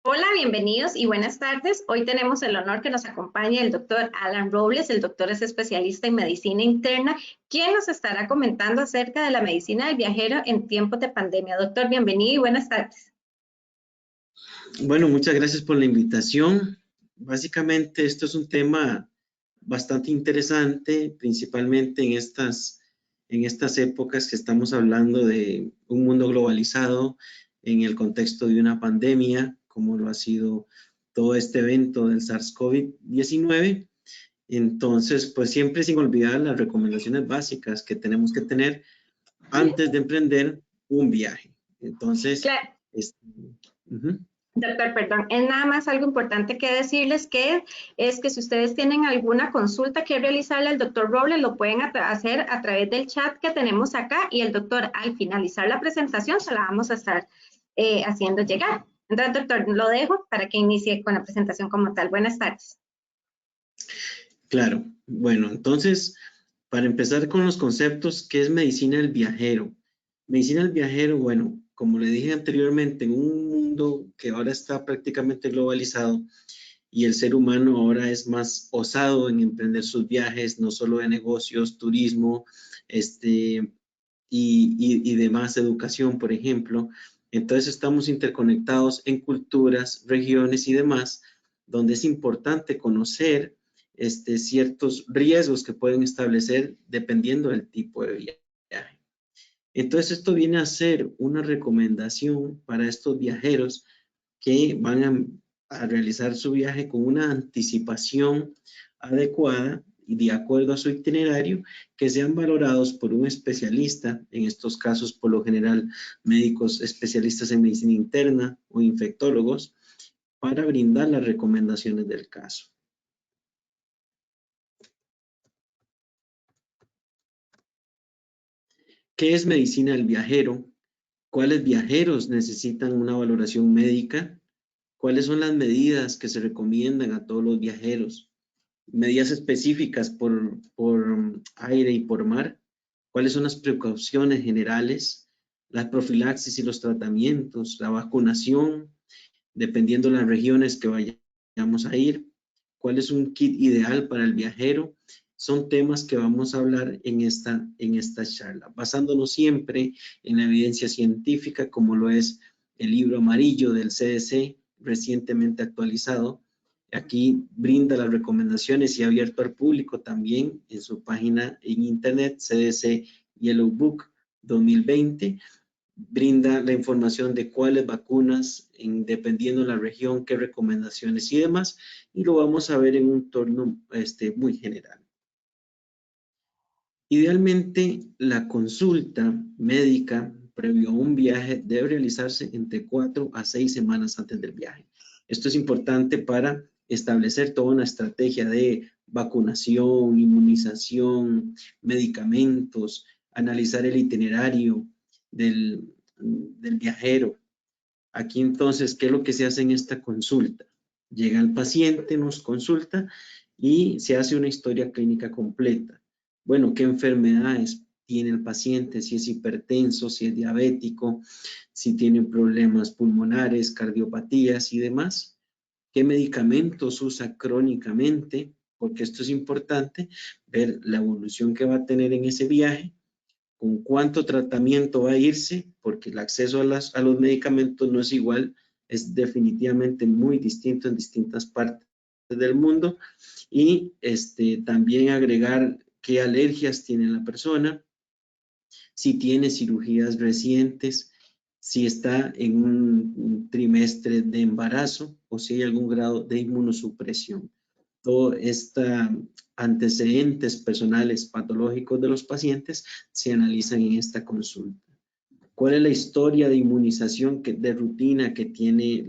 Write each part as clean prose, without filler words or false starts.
Hola, bienvenidos y buenas tardes. Hoy tenemos el honor que nos acompañe el doctor Alan Robles. El doctor es especialista en medicina interna, quien nos estará comentando acerca de la medicina del viajero en tiempos de pandemia. Doctor, bienvenido y buenas tardes. Bueno, muchas gracias por la invitación. Básicamente, esto es un tema bastante interesante, principalmente en estas épocas que estamos hablando de un mundo globalizado en el contexto de una pandemia, como lo ha sido todo este evento del SARS-CoV-19. Entonces, pues siempre sin olvidar las recomendaciones básicas que tenemos que tener antes de emprender un viaje. Entonces, Claro. Ujú. Doctor, perdón, es nada más algo importante que decirles que es que si ustedes tienen alguna consulta que realizarle al doctor Robles, lo pueden hacer a través del chat que tenemos acá y el doctor al finalizar la presentación se la vamos a estar haciendo llegar. Entonces, doctor, lo dejo para que inicie con la presentación como tal. Buenas tardes. Claro, bueno, entonces, para empezar con los conceptos, ¿qué es medicina del viajero? Medicina del viajero, bueno, como le dije anteriormente, en un mundo que ahora está prácticamente globalizado y el ser humano ahora es más osado en emprender sus viajes, no solo de negocios, turismo, y demás, educación, por ejemplo. Entonces estamos interconectados en culturas, regiones y demás, donde es importante conocer ciertos riesgos que pueden establecer dependiendo del tipo de viaje. Entonces esto viene a ser una recomendación para estos viajeros que van a realizar su viaje con una anticipación adecuada y de acuerdo a su itinerario, que sean valorados por un especialista, en estos casos por lo general médicos especialistas en medicina interna o infectólogos, para brindar las recomendaciones del caso. ¿Qué es medicina del viajero? ¿Cuáles viajeros necesitan una valoración médica? ¿Cuáles son las medidas que se recomiendan a todos los viajeros? Medidas específicas por aire y por mar. ¿Cuáles son las precauciones generales? La profilaxis y los tratamientos, la vacunación, dependiendo de las regiones que vayamos a ir. ¿Cuál es un kit ideal para el viajero? Son temas que vamos a hablar en esta charla, basándonos siempre en la evidencia científica, como lo es el libro amarillo del CDC, recientemente actualizado. Aquí brinda las recomendaciones y abierto al público también en su página en internet, CDC Yellow Book 2020. Brinda la información de cuáles vacunas, dependiendo de la región, qué recomendaciones y demás, y lo vamos a ver en un torno muy general. Idealmente, la consulta médica previo a un viaje debe realizarse entre 4 a 6 semanas antes del viaje. Esto es importante para establecer toda una estrategia de vacunación, inmunización, medicamentos, analizar el itinerario del viajero. Aquí entonces, ¿qué es lo que se hace en esta consulta? Llega el paciente, nos consulta y se hace una historia clínica completa. Bueno, ¿qué enfermedades tiene el paciente? Si es hipertenso, si es diabético, si tiene problemas pulmonares, cardiopatías y demás. ¿Qué medicamentos usa crónicamente? Porque esto es importante, ver la evolución que va a tener en ese viaje, con cuánto tratamiento va a irse, porque el acceso a los medicamentos no es igual, es definitivamente muy distinto en distintas partes del mundo, y también agregar qué alergias tiene la persona, si tiene cirugías recientes, si está en un trimestre de embarazo o si hay algún grado de inmunosupresión. Todo estos antecedentes personales patológicos de los pacientes se analizan en esta consulta. ¿Cuál es la historia de inmunización de rutina que tiene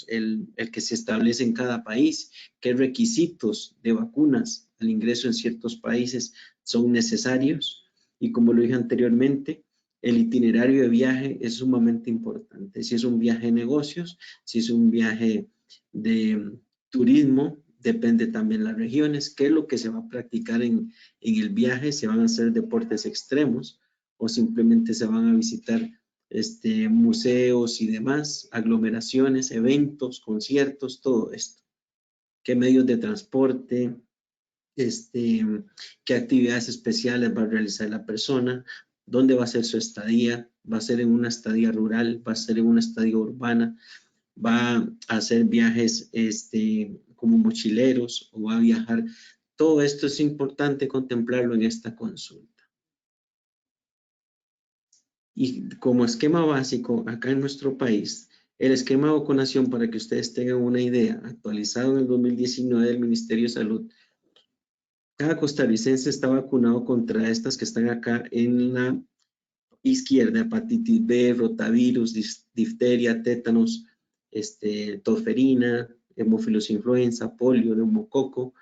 el que se establece en cada país? ¿Qué requisitos de vacunas al ingreso en ciertos países son necesarios? Y como lo dije anteriormente, el itinerario de viaje es sumamente importante. Si es un viaje de negocios, si es un viaje de turismo, depende también de las regiones, qué es lo que se va a practicar en el viaje, se van a hacer deportes extremos o simplemente se van a visitar museos y demás, aglomeraciones, eventos, conciertos, todo esto. ¿Qué medios de transporte? ¿Qué actividades especiales va a realizar la persona? ¿Dónde va a ser su estadía? ¿Va a ser en una estadía rural? ¿Va a ser en una estadía urbana? ¿Va a hacer viajes como mochileros o va a viajar? Todo esto es importante contemplarlo en esta consulta. Y como esquema básico, acá en nuestro país, el esquema de vacunación, para que ustedes tengan una idea, actualizado en el 2019 del Ministerio de Salud, cada costarricense está vacunado contra estas que están acá en la izquierda: hepatitis B, rotavirus, difteria, tétanos, tosferina, hemófilos influenza, polio, neumococo,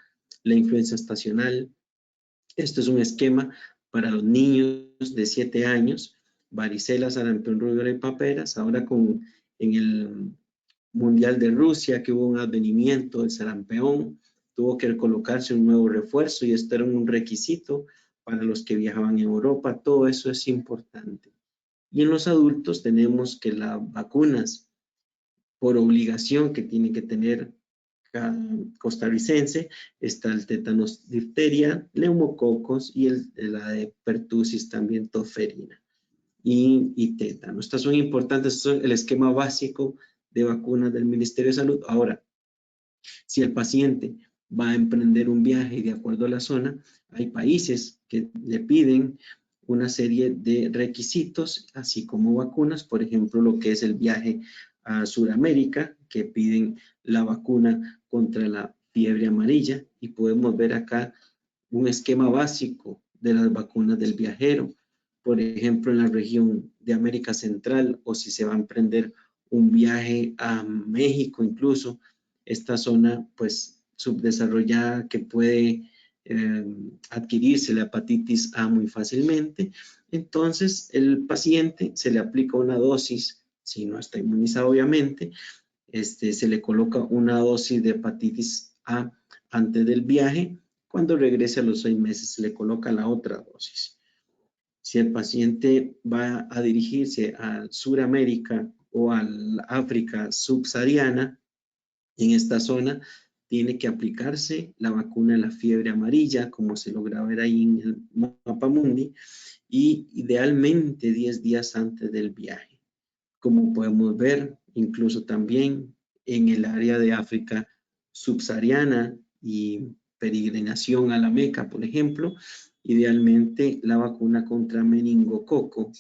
la influenza estacional. Esto es un esquema para los niños de 7 años, varicela, sarampión, rubiola y paperas. Ahora en el Mundial de Rusia, que hubo un advenimiento del sarampión, tuvo que colocarse un nuevo refuerzo y esto era un requisito para los que viajaban en Europa. Todo eso es importante. Y en los adultos tenemos que las vacunas por obligación que tiene que tener cada costarricense, está el tétanos, difteria, neumococos y la de pertussis también, tosferina y tétano. Estas son importantes, esto es el esquema básico de vacunas del Ministerio de Salud. Ahora, si el paciente va a emprender un viaje de acuerdo a la zona, hay países que le piden una serie de requisitos, así como vacunas, por ejemplo, lo que es el viaje a Sudamérica, que piden la vacuna contra la fiebre amarilla, y podemos ver acá un esquema básico de las vacunas del viajero. Por ejemplo, en la región de América Central, o si se va a emprender un viaje a México incluso, esta zona pues subdesarrollada que puede adquirirse la hepatitis A muy fácilmente. Entonces, el paciente se le aplica una dosis, si no está inmunizado obviamente, se le coloca una dosis de hepatitis A antes del viaje. Cuando regrese a los 6 meses se le coloca la otra dosis. Si el paciente va a dirigirse a Sudamérica o al África subsahariana, en esta zona tiene que aplicarse la vacuna de la fiebre amarilla, como se logra ver ahí en el mapa mundi, y idealmente 10 días antes del viaje. Como podemos ver, incluso también en el área de África subsahariana y peregrinación a la Meca, por ejemplo, idealmente la vacuna contra meningococo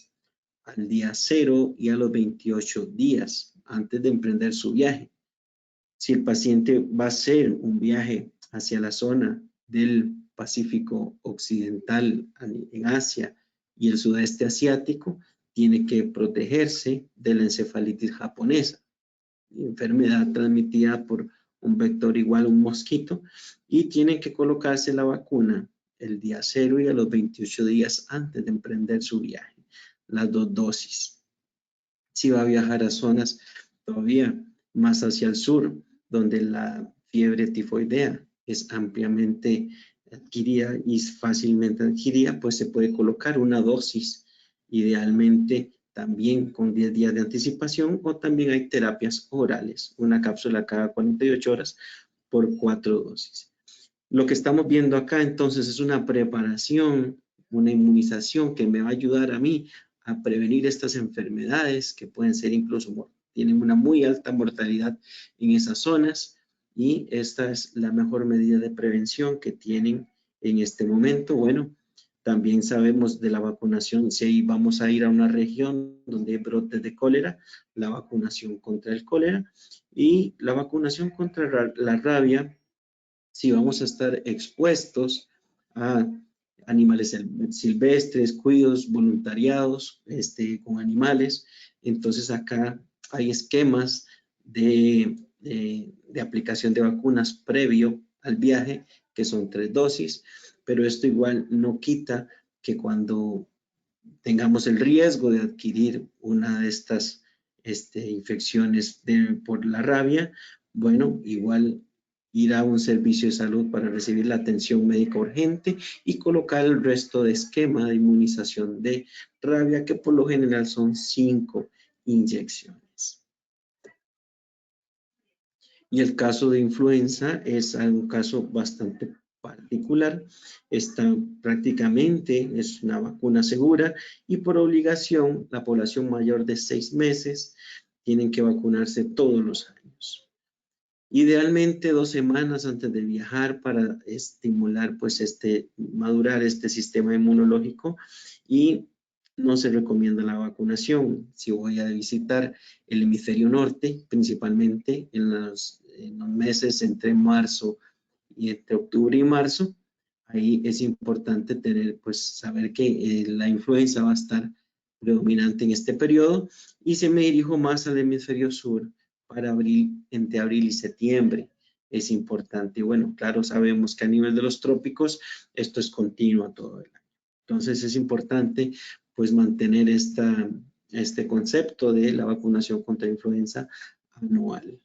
al día 0 y a los 28 días antes de emprender su viaje. Si el paciente va a hacer un viaje hacia la zona del Pacífico Occidental en Asia y el sudeste asiático, tiene que protegerse de la encefalitis japonesa, enfermedad transmitida por un vector igual a un mosquito, y tiene que colocarse la vacuna el día 0 y a los 28 días antes de emprender su viaje, las 2 dosis. Si va a viajar a zonas todavía más hacia el sur, donde la fiebre tifoidea es ampliamente adquirida y fácilmente adquirida, pues se puede colocar una dosis, idealmente también con 10 días de anticipación, o también hay terapias orales, una cápsula cada 48 horas por 4 dosis. Lo que estamos viendo acá entonces es una preparación, una inmunización que me va a ayudar a mí a prevenir estas enfermedades que pueden ser incluso, tienen una muy alta mortalidad en esas zonas, y esta es la mejor medida de prevención que tienen en este momento. Bueno, también sabemos de la vacunación, si ahí vamos a ir a una región donde hay brotes de cólera, la vacunación contra el cólera y la vacunación contra la rabia, si vamos a estar expuestos a animales silvestres, cuidados voluntariados con animales. Entonces acá hay esquemas de aplicación de vacunas previo al viaje, que son 3 dosis, pero esto igual no quita que cuando tengamos el riesgo de adquirir una de estas infecciones por la rabia, bueno, igual ir a un servicio de salud para recibir la atención médica urgente y colocar el resto de esquema de inmunización de rabia, que por lo general son 5 inyecciones. Y el caso de influenza es un caso bastante particular. Esta prácticamente es una vacuna segura y por obligación la población mayor de 6 meses tienen que vacunarse todos los años. Idealmente 2 semanas antes de viajar para estimular, pues, madurar este sistema inmunológico, y no se recomienda la vacunación. Si voy a visitar el hemisferio norte, principalmente en los meses entre marzo y entre octubre y marzo, ahí es importante tener, pues, saber que la influenza va a estar predominante en este periodo, y se me dirijo más al hemisferio sur para abril, entre abril y septiembre. Es importante. Y bueno, claro, sabemos que a nivel de los trópicos esto es continuo todo el año. Entonces es importante, pues, mantener este concepto de la vacunación contra influenza anual.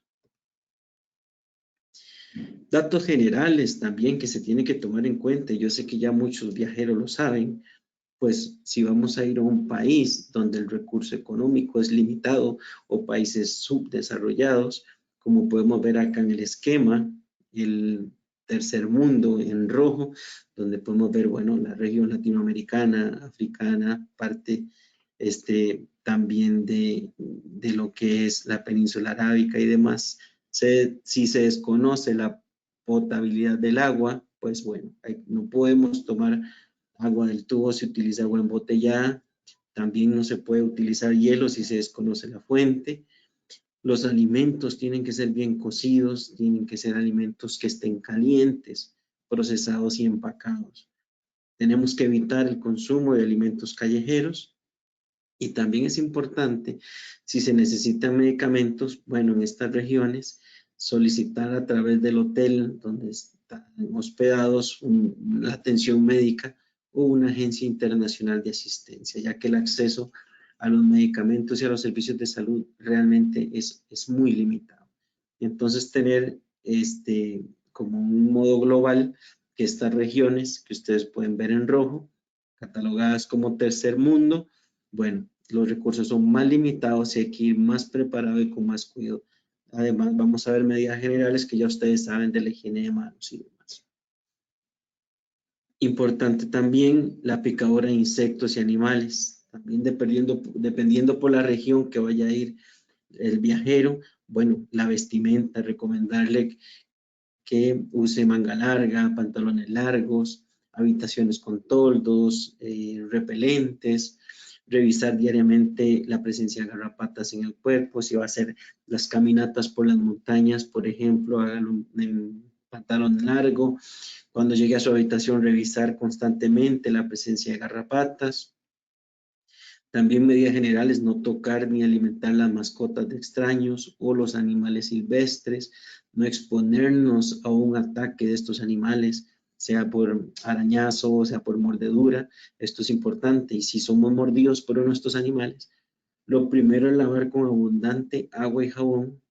Datos generales también que se tienen que tomar en cuenta. Yo sé que ya muchos viajeros lo saben. Pues si vamos a ir a un país donde el recurso económico es limitado, o países subdesarrollados, como podemos ver acá en el esquema, el tercer mundo en rojo, donde podemos ver, bueno, la región latinoamericana, africana, parte también de lo que es la península arábica y demás. Si se desconoce la potabilidad del agua, pues bueno, no podemos tomar agua del tubo, se utiliza agua embotellada. También no se puede utilizar hielo si se desconoce la fuente. Los alimentos tienen que ser bien cocidos, tienen que ser alimentos que estén calientes, procesados y empacados. Tenemos que evitar el consumo de alimentos callejeros, y también es importante, si se necesitan medicamentos, bueno, en estas regiones, solicitar a través del hotel donde están hospedados la atención médica o una agencia internacional de asistencia, ya que el acceso a los medicamentos y a los servicios de salud realmente es muy limitado. Entonces, tener como un modo global que estas regiones que ustedes pueden ver en rojo, catalogadas como tercer mundo, bueno, los recursos son más limitados y hay que ir más preparado y con más cuidado. Además, vamos a ver medidas generales que ya ustedes saben de la higiene de manos y demás. Importante también la picadura de insectos y animales. También dependiendo por la región que vaya a ir el viajero, bueno, la vestimenta, recomendarle que use manga larga, pantalones largos, habitaciones con toldos, repelentes, revisar diariamente la presencia de garrapatas en el cuerpo. Si va a hacer las caminatas por las montañas, por ejemplo, hágalo en pantalón largo. Cuando llegue a su habitación, revisar constantemente la presencia de garrapatas. También medidas generales: no tocar ni alimentar las mascotas de extraños o los animales silvestres, no exponernos a un ataque de estos animales, sea por arañazo o sea por mordedura. Esto es importante. Y si somos mordidos por uno de estos animales, lo primero es lavar con abundante agua y jabón,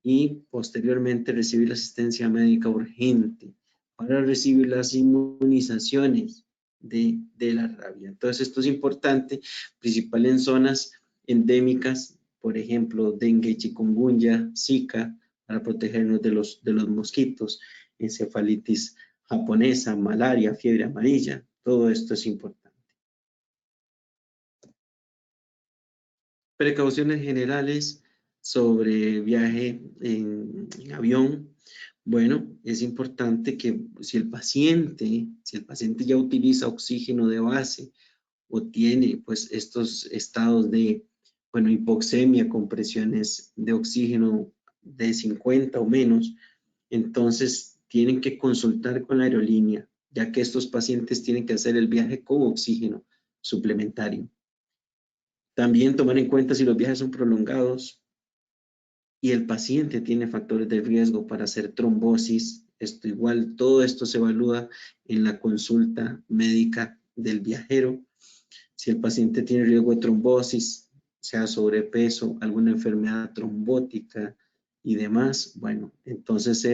y posteriormente recibir la asistencia médica urgente para recibir las inmunizaciones de la rabia. Entonces esto es importante, principal en zonas endémicas, por ejemplo, dengue, chikungunya, zika, para protegernos de los mosquitos, encefalitis japonesa, malaria, fiebre amarilla. Todo esto es importante. Precauciones generales sobre viaje en avión. Bueno, es importante que si el paciente ya utiliza oxígeno de base o tiene, pues, estos estados de, bueno, hipoxemia con presiones de oxígeno de 50 o menos, entonces tienen que consultar con la aerolínea, ya que estos pacientes tienen que hacer el viaje con oxígeno suplementario. También tomar en cuenta si los viajes son prolongados y el paciente tiene factores de riesgo para hacer trombosis. Todo esto se evalúa en la consulta médica del viajero. Si el paciente tiene riesgo de trombosis, sea sobrepeso, alguna enfermedad trombótica, y demás, bueno, entonces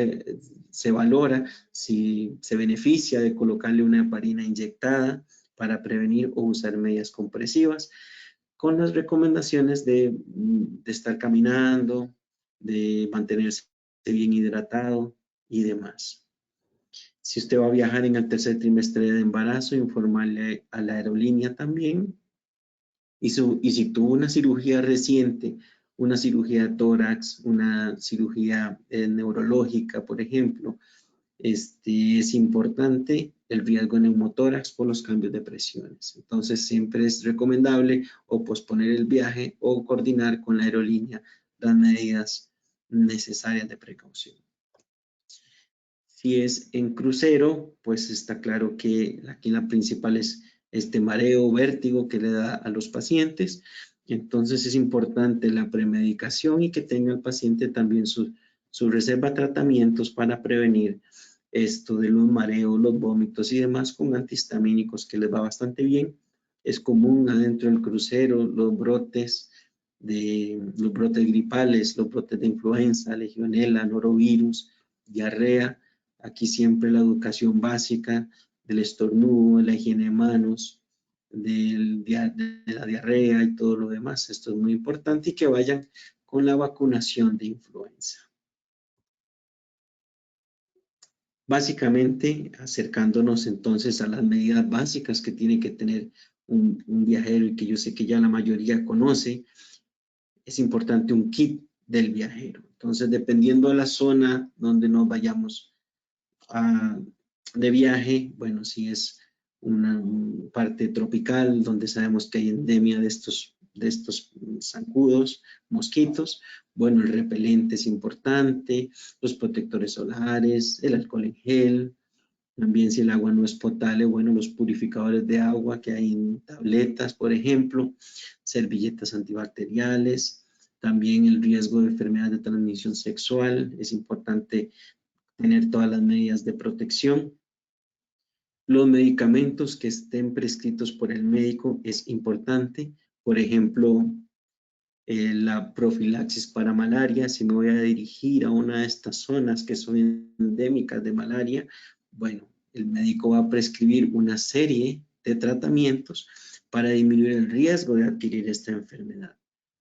se valora si se beneficia de colocarle una heparina inyectada para prevenir o usar medidas compresivas, con las recomendaciones de estar caminando, de mantenerse bien hidratado y demás. Si usted va a viajar en el tercer trimestre de embarazo, informarle a la aerolínea también. Y si tuvo una cirugía reciente, una cirugía de tórax, una cirugía neurológica, por ejemplo, es importante el riesgo neumotórax por los cambios de presiones. Entonces, siempre es recomendable o posponer el viaje o coordinar con la aerolínea las medidas necesarias de precaución. Si es en crucero, pues está claro que aquí la principal es este mareo, vértigo que le da a los pacientes. Entonces es importante la premedicación y que tenga el paciente también su reserva de tratamientos para prevenir esto de los mareos, los vómitos y demás con antihistamínicos que les va bastante bien. Es común adentro del crucero los brotes gripales, los brotes de influenza, legionela, norovirus, diarrea. Aquí siempre la educación básica del estornudo, de la higiene de manos, de la diarrea y todo lo demás. Esto es muy importante y que vayan con la vacunación de influenza. Básicamente, acercándonos entonces a las medidas básicas que tiene que tener un viajero y que yo sé que ya la mayoría conoce, es importante un kit del viajero. Entonces, dependiendo de la zona donde nos vayamos de viaje, bueno, si es una parte tropical donde sabemos que hay endemia de estos zancudos, mosquitos, bueno, el repelente es importante, los protectores solares, el alcohol en gel, también si el agua no es potable, bueno, los purificadores de agua que hay en tabletas, por ejemplo, servilletas antibacteriales, también el riesgo de enfermedad de transmisión sexual, es importante tener todas las medidas de protección. Los medicamentos que estén prescritos por el médico es importante. Por ejemplo, la profilaxis para malaria. Si me voy a dirigir a una de estas zonas que son endémicas de malaria, bueno, el médico va a prescribir una serie de tratamientos para disminuir el riesgo de adquirir esta enfermedad.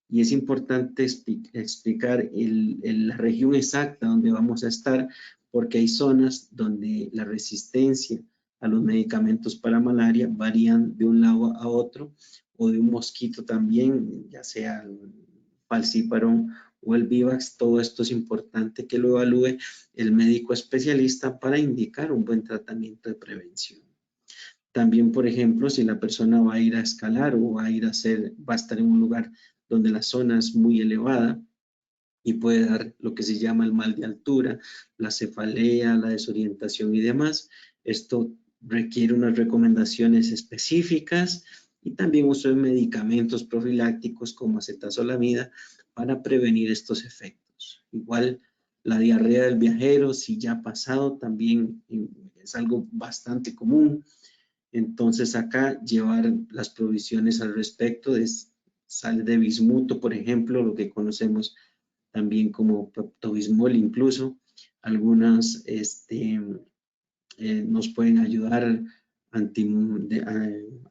Y es importante explicar la región exacta donde vamos a estar, porque hay zonas donde la resistencia a los medicamentos para malaria varían de un lado a otro, o de un mosquito también, ya sea el falciparum o el vivax. Todo esto es importante que lo evalúe el médico especialista para indicar un buen tratamiento de prevención. También, por ejemplo, si la persona va a ir a escalar o va a estar en un lugar donde la zona es muy elevada y puede dar lo que se llama el mal de altura, la cefalea, la desorientación y demás. Esto requiere unas recomendaciones específicas y también uso de medicamentos profilácticos como acetazolamida para prevenir estos efectos. Igual la diarrea del viajero, si ya ha pasado, también es algo bastante común. Entonces acá llevar las provisiones al respecto de sal de bismuto, por ejemplo, lo que conocemos también como pepto-bismol incluso. Algunas nos pueden ayudar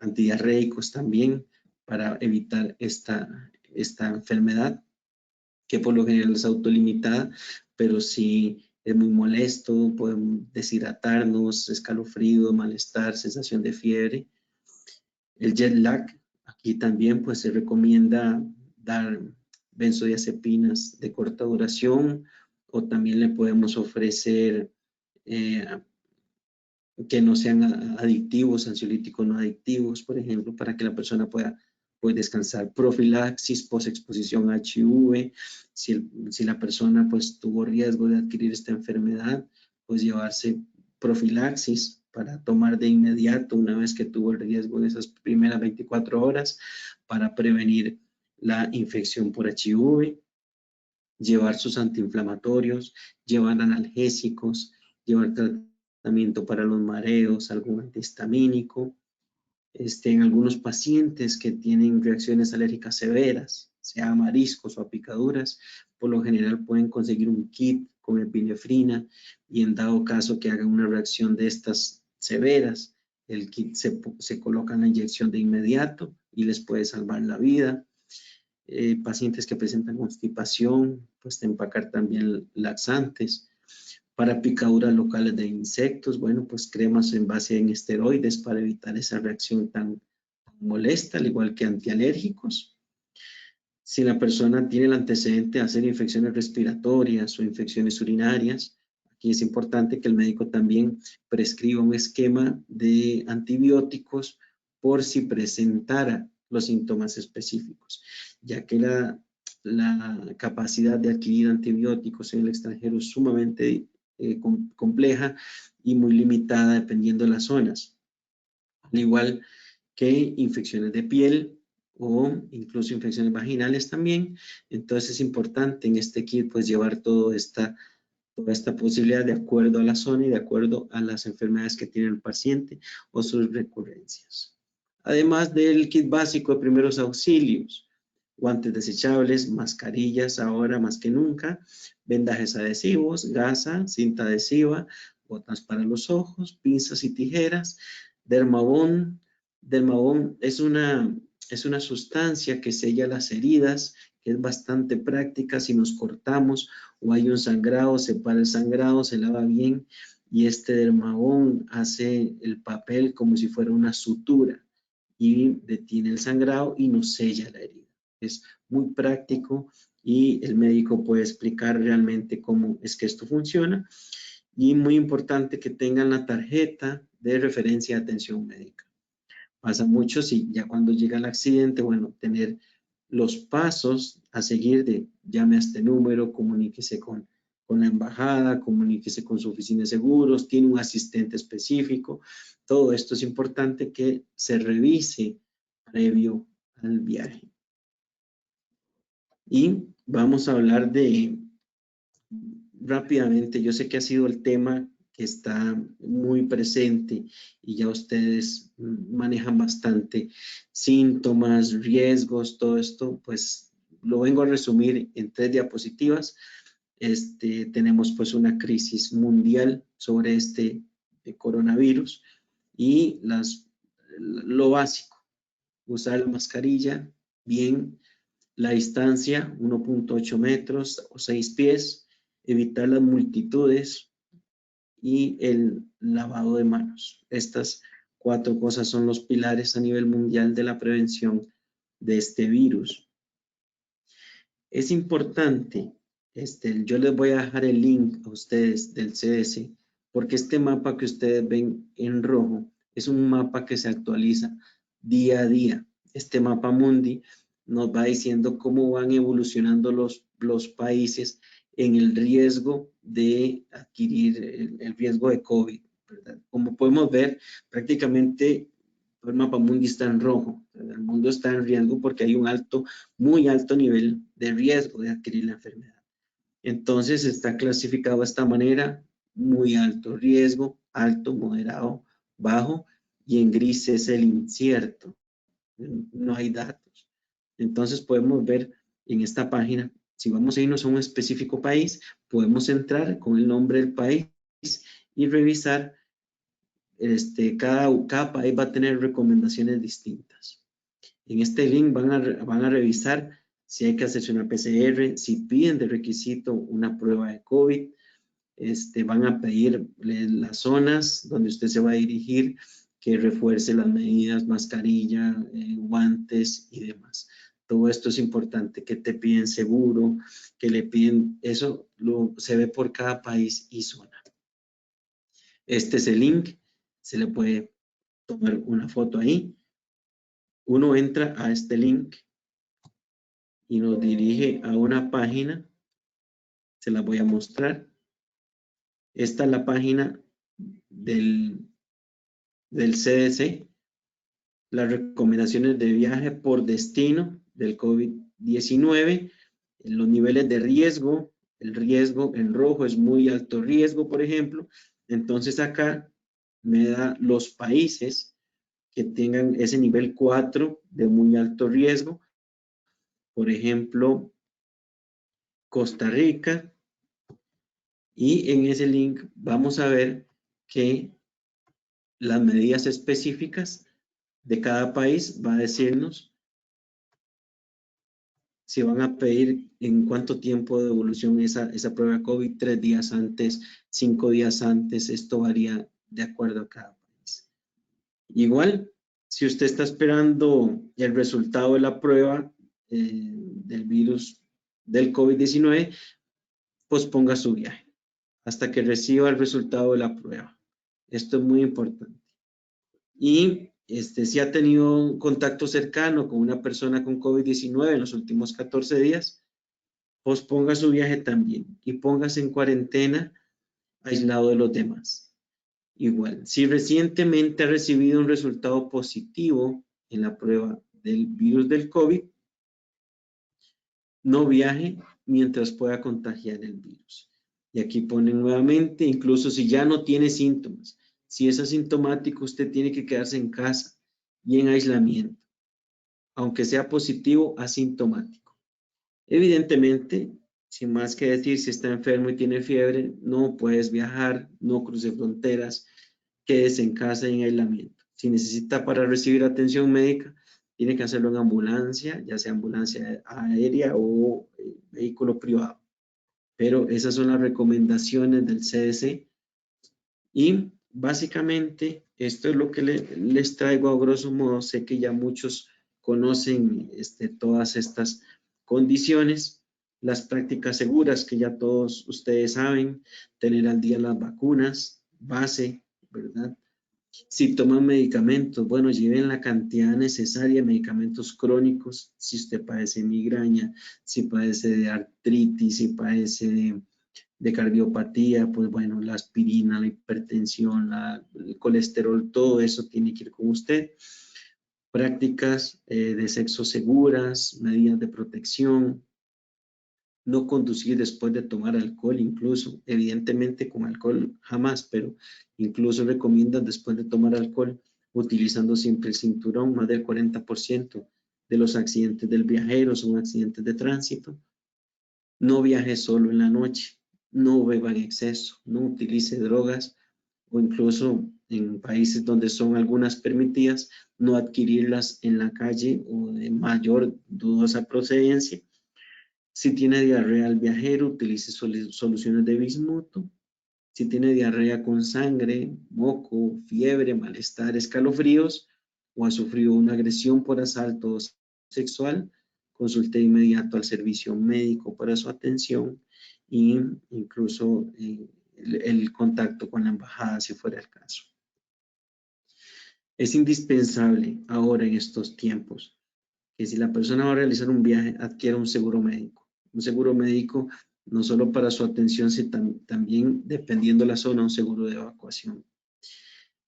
antidiarreicos también para evitar esta enfermedad, que por lo general es autolimitada, pero si es muy molesto, podemos deshidratarnos, escalofrío, malestar, sensación de fiebre. El jet lag, aquí también pues se recomienda dar benzodiazepinas de corta duración, o también le podemos ofrecer que no sean adictivos, ansiolíticos no adictivos, por ejemplo, para que la persona pueda descansar. Profilaxis, posexposición a HIV, si la persona pues tuvo riesgo de adquirir esta enfermedad, pues llevarse profilaxis para tomar de inmediato una vez que tuvo el riesgo de esas primeras 24 horas para prevenir la infección por HIV, llevar sus antiinflamatorios, llevar analgésicos, llevar tratamiento para los mareos, algún antihistamínico. En algunos pacientes que tienen reacciones alérgicas severas, sea a mariscos o a picaduras, por lo general pueden conseguir un kit con epinefrina y en dado caso que hagan una reacción de estas severas, el kit se coloca en la inyección de inmediato y les puede salvar la vida. Pacientes que presentan constipación, pues empacar también laxantes. Para picaduras locales de insectos, bueno, pues cremas en base en esteroides para evitar esa reacción tan molesta, al igual que antialérgicos. Si la persona tiene el antecedente de hacer infecciones respiratorias o infecciones urinarias, aquí es importante que el médico también prescriba un esquema de antibióticos por si presentara los síntomas específicos, ya que la capacidad de adquirir antibióticos en el extranjero es sumamente compleja y muy limitada dependiendo de las zonas. Al igual que infecciones de piel o incluso infecciones vaginales también. Entonces es importante en este kit pues llevar toda esta posibilidad de acuerdo a la zona y de acuerdo a las enfermedades que tiene el paciente o sus recurrencias. Además del kit básico de primeros auxilios, guantes desechables, mascarillas ahora más que nunca, vendajes adhesivos, gasa, cinta adhesiva, botas para los ojos, pinzas y tijeras, Dermabond. Dermabond es una sustancia que sella las heridas, que es bastante práctica si nos cortamos o hay un sangrado, se para el sangrado, se lava bien y este Dermabond hace el papel como si fuera una sutura y detiene el sangrado y nos sella la herida. Es muy práctico y el médico puede explicar realmente cómo es que esto funciona. Y muy importante que tengan la tarjeta de referencia de atención médica. Pasa mucho si ya cuando llega el accidente, bueno, tener los pasos a seguir de llame a este número, comuníquese con la embajada, comuníquese con su oficina de seguros, tiene un asistente específico. Todo esto es importante que se revise previo al viaje. Y vamos a hablar de, rápidamente, yo sé que ha sido el tema que está muy presente y ya ustedes manejan bastante síntomas, riesgos, todo esto, pues lo vengo a resumir en 3 diapositivas. Tenemos pues una crisis mundial sobre este coronavirus y lo básico, usar la mascarilla bien, la distancia 1.8 metros o 6 pies, evitar las multitudes y el lavado de manos. Estas 4 cosas son los pilares a nivel mundial de la prevención de este virus. Es importante, yo les voy a dejar el link a ustedes del CDC, porque este mapa que ustedes ven en rojo es un mapa que se actualiza día a día. Este mapa mundi nos va diciendo cómo van evolucionando los países en el riesgo de adquirir el riesgo de COVID, ¿verdad? Como podemos ver, prácticamente el mapa mundi está en rojo. El mundo está en riesgo porque hay un muy alto nivel de riesgo de adquirir la enfermedad. Entonces está clasificado de esta manera: muy alto riesgo, alto, moderado, bajo, y en gris es el incierto. No hay datos. Entonces podemos ver en esta página, si vamos a irnos a un específico país, podemos entrar con el nombre del país y revisar. Cada país va a tener recomendaciones distintas. En este link van a revisar si hay que hacerse una PCR, si piden de requisito una prueba de COVID, van a pedir las zonas donde usted se va a dirigir, que refuerce las medidas, mascarilla, guantes y demás. Todo esto es importante, que te piden seguro, que le piden, eso se ve por cada país y zona. Este es el link, se le puede tomar una foto ahí. Uno entra a este link y nos dirige a una página, se la voy a mostrar. Esta es la página del CDC, las recomendaciones de viaje por destino del COVID-19, los niveles de riesgo. El riesgo en rojo es muy alto riesgo, por ejemplo. Entonces acá me da los países que tengan ese nivel 4 de muy alto riesgo. por ejemplo, Costa Rica, y en ese link vamos a ver que las medidas específicas de cada país va a decirnos si van a pedir en cuánto tiempo de evolución esa prueba COVID, 3 días antes, 5 días antes, esto varía de acuerdo a cada país. Igual, si usted está esperando el resultado de la prueba del virus del COVID-19, posponga su viaje hasta que reciba el resultado de la prueba. Esto es muy importante. Y si ha tenido un contacto cercano con una persona con COVID-19 en los últimos 14 días, posponga su viaje también y póngase en cuarentena aislado de los demás. Igual, si recientemente ha recibido un resultado positivo en la prueba del virus del COVID, no viaje mientras pueda contagiar el virus. Y aquí ponen nuevamente, incluso si ya no tiene síntomas, si es asintomático, usted tiene que quedarse en casa y en aislamiento, aunque sea positivo, asintomático. Evidentemente, sin más que decir, si está enfermo y tiene fiebre, no puedes viajar, no cruce fronteras, quédese en casa en aislamiento. Si necesita para recibir atención médica, tiene que hacerlo en ambulancia, ya sea ambulancia aérea o vehículo privado. Pero esas son las recomendaciones del CDC y básicamente esto es lo que les traigo a grosso modo. Sé que ya muchos conocen todas estas condiciones, las prácticas seguras que ya todos ustedes saben, tener al día las vacunas, base, ¿verdad? Si toman medicamentos, bueno, lleven la cantidad necesaria de medicamentos crónicos, si usted padece migraña, si padece de artritis, si padece de cardiopatía, pues bueno, la aspirina, la hipertensión, el colesterol, todo eso tiene que ir con usted. Prácticas de sexo seguras, medidas de protección, no conducir después de tomar alcohol, incluso, evidentemente con alcohol jamás, pero incluso recomiendan después de tomar alcohol, utilizando siempre el cinturón. Más del 40% de los accidentes del viajero son accidentes de tránsito. No viaje solo en la noche, no beba en exceso, no utilice drogas o incluso en países donde son algunas permitidas, no adquirirlas en la calle o de mayor dudosa procedencia. Si tiene diarrea al viajero, utilice soluciones de bismuto. Si tiene diarrea con sangre, moco, fiebre, malestar, escalofríos o ha sufrido una agresión por asalto sexual, consulte de inmediato al servicio médico para su atención e incluso el contacto con la embajada si fuera el caso. Es indispensable ahora en estos tiempos que si la persona va a realizar un viaje, adquiera un seguro médico. Un seguro médico no solo para su atención, sino también, dependiendo de la zona, un seguro de evacuación.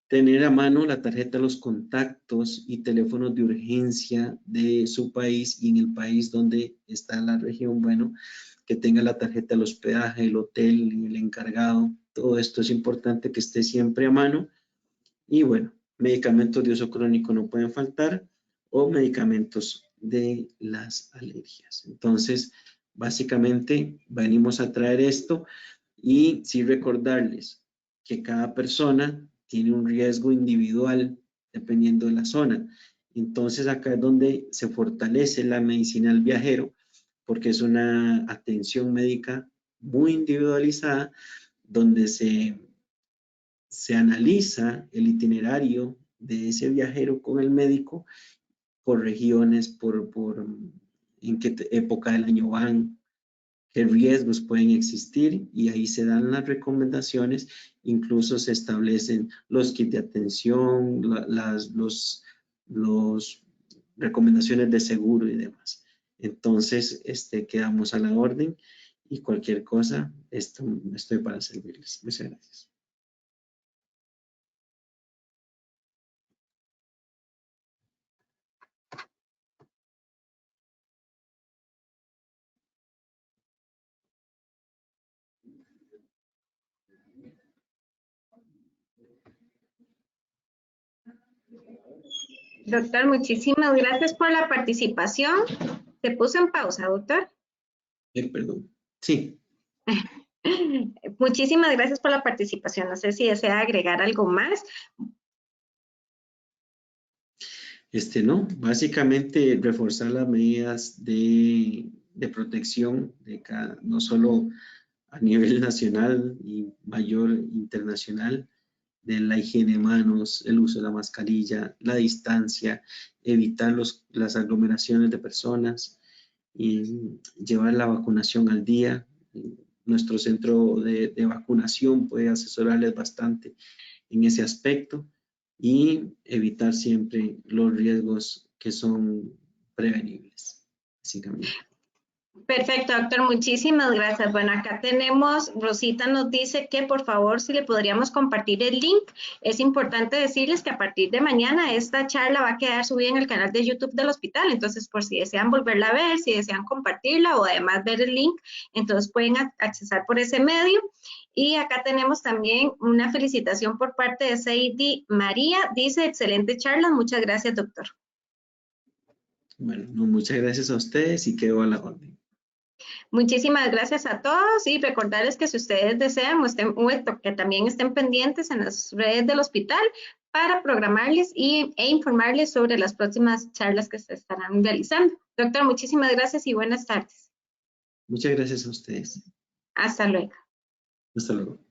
Tener a mano la tarjeta de los contactos y teléfonos de urgencia de su país y en el país donde está la región, bueno, que tenga la tarjeta del hospedaje, el hotel, el encargado. Todo esto es importante que esté siempre a mano. Y bueno, medicamentos de uso crónico no pueden faltar o medicamentos de las alergias. Entonces, básicamente venimos a traer esto y sí recordarles que cada persona tiene un riesgo individual dependiendo de la zona. Entonces, acá es donde se fortalece la medicina del viajero porque es una atención médica muy individualizada donde se analiza el itinerario de ese viajero con el médico por regiones, por en qué época del año van, qué riesgos pueden existir y ahí se dan las recomendaciones, incluso se establecen los kits de atención, los recomendaciones de seguro y demás. Entonces, quedamos a la orden y cualquier cosa, estoy para servirles. Muchas gracias. Doctor, muchísimas gracias por la participación. Se puso en pausa, doctor. Perdón. Sí. Muchísimas gracias por la participación. No sé si desea agregar algo más. No, básicamente reforzar las medidas de protección no solo a nivel nacional y mayor internacional, de la higiene de manos, el uso de la mascarilla, la distancia, evitar las aglomeraciones de personas y llevar la vacunación al día. Nuestro centro de vacunación puede asesorarles bastante en ese aspecto y evitar siempre los riesgos que son prevenibles, básicamente. Perfecto, doctor, muchísimas gracias. Bueno, acá tenemos, Rosita nos dice que por favor si le podríamos compartir el link. Es importante decirles que a partir de mañana esta charla va a quedar subida en el canal de YouTube del hospital, entonces por si desean volverla a ver, si desean compartirla o además ver el link, entonces pueden accesar por ese medio. Y acá tenemos también una felicitación por parte de Seidy María, dice excelente charla, muchas gracias doctor. Bueno, muchas gracias a ustedes y quedo a la orden. Muchísimas gracias a todos y recordarles que si ustedes desean que también estén pendientes en las redes del hospital para programarles e informarles sobre las próximas charlas que se estarán realizando. Doctor, muchísimas gracias y buenas tardes. Muchas gracias a ustedes. Hasta luego. Hasta luego.